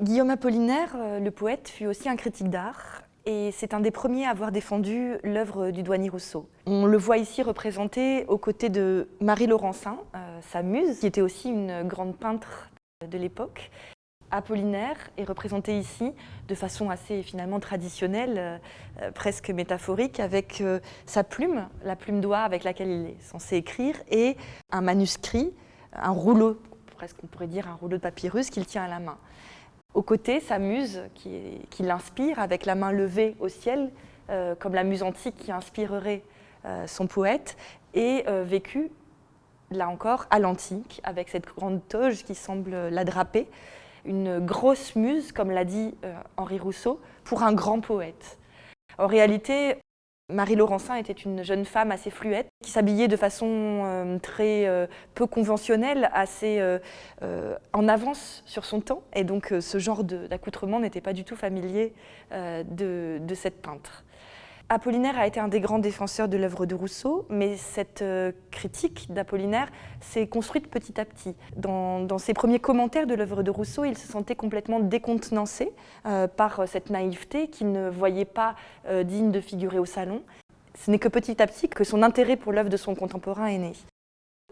Guillaume Apollinaire, le poète, fut aussi un critique d'art et c'est un des premiers à avoir défendu l'œuvre du douanier Rousseau. On le voit ici représenté aux côtés de Marie Laurencin, sa muse, qui était aussi une grande peintre de l'époque. Apollinaire est représenté ici de façon assez finalement traditionnelle, presque métaphorique, avec sa plume, la plume d'oie avec laquelle il est censé écrire, et un manuscrit, un rouleau, presque on pourrait dire un rouleau de papyrus qu'il tient à la main. Aux côtés, sa muse qui l'inspire avec la main levée au ciel, comme la muse antique qui inspirerait son poète, et vécu, là encore, à l'antique, avec cette grande toge qui semble la draper. Une grosse muse, comme l'a dit Henri Rousseau, pour un grand poète. En réalité, Marie Laurencin était une jeune femme assez fluette, qui s'habillait de façon très peu conventionnelle, assez en avance sur son temps. Et donc ce genre d'accoutrement n'était pas du tout familier de cette peintre. Apollinaire a été un des grands défenseurs de l'œuvre de Rousseau, mais cette critique d'Apollinaire s'est construite petit à petit. Dans ses premiers commentaires de l'œuvre de Rousseau, il se sentait complètement décontenancé par cette naïveté qu'il ne voyait pas digne de figurer au salon. Ce n'est que petit à petit que son intérêt pour l'œuvre de son contemporain est né.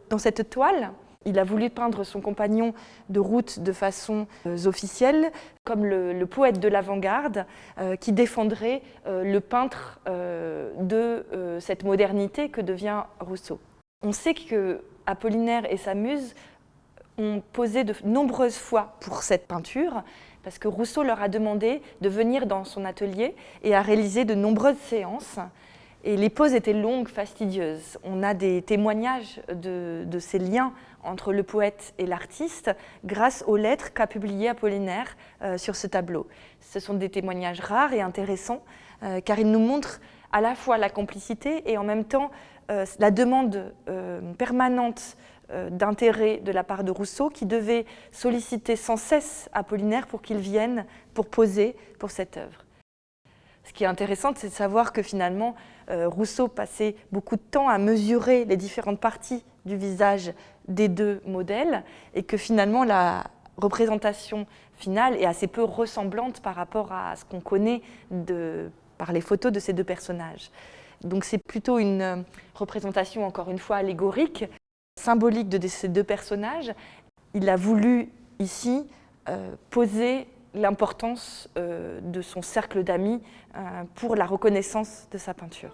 Dans cette toile, il a voulu peindre son compagnon de route de façon officielle, comme le poète de l'avant-garde qui défendrait le peintre de cette modernité que devient Rousseau. On sait que Apollinaire et sa muse ont posé de nombreuses fois pour cette peinture, parce que Rousseau leur a demandé de venir dans son atelier et a réalisé de nombreuses séances. Et les poses étaient longues, fastidieuses. On a des témoignages de ces liens entre le poète et l'artiste grâce aux lettres qu'a publiées Apollinaire sur ce tableau. Ce sont des témoignages rares et intéressants car ils nous montrent à la fois la complicité et en même temps la demande permanente d'intérêt de la part de Rousseau qui devait solliciter sans cesse Apollinaire pour qu'il vienne pour poser pour cette œuvre. Ce qui est intéressant, c'est de savoir que finalement, Rousseau passait beaucoup de temps à mesurer les différentes parties du visage des deux modèles et que finalement la représentation finale est assez peu ressemblante par rapport à ce qu'on connaît par les photos de ces deux personnages. Donc c'est plutôt une représentation, encore une fois, allégorique, symbolique de ces deux personnages. Il a voulu ici poser l'importance de son cercle d'amis pour la reconnaissance de sa peinture.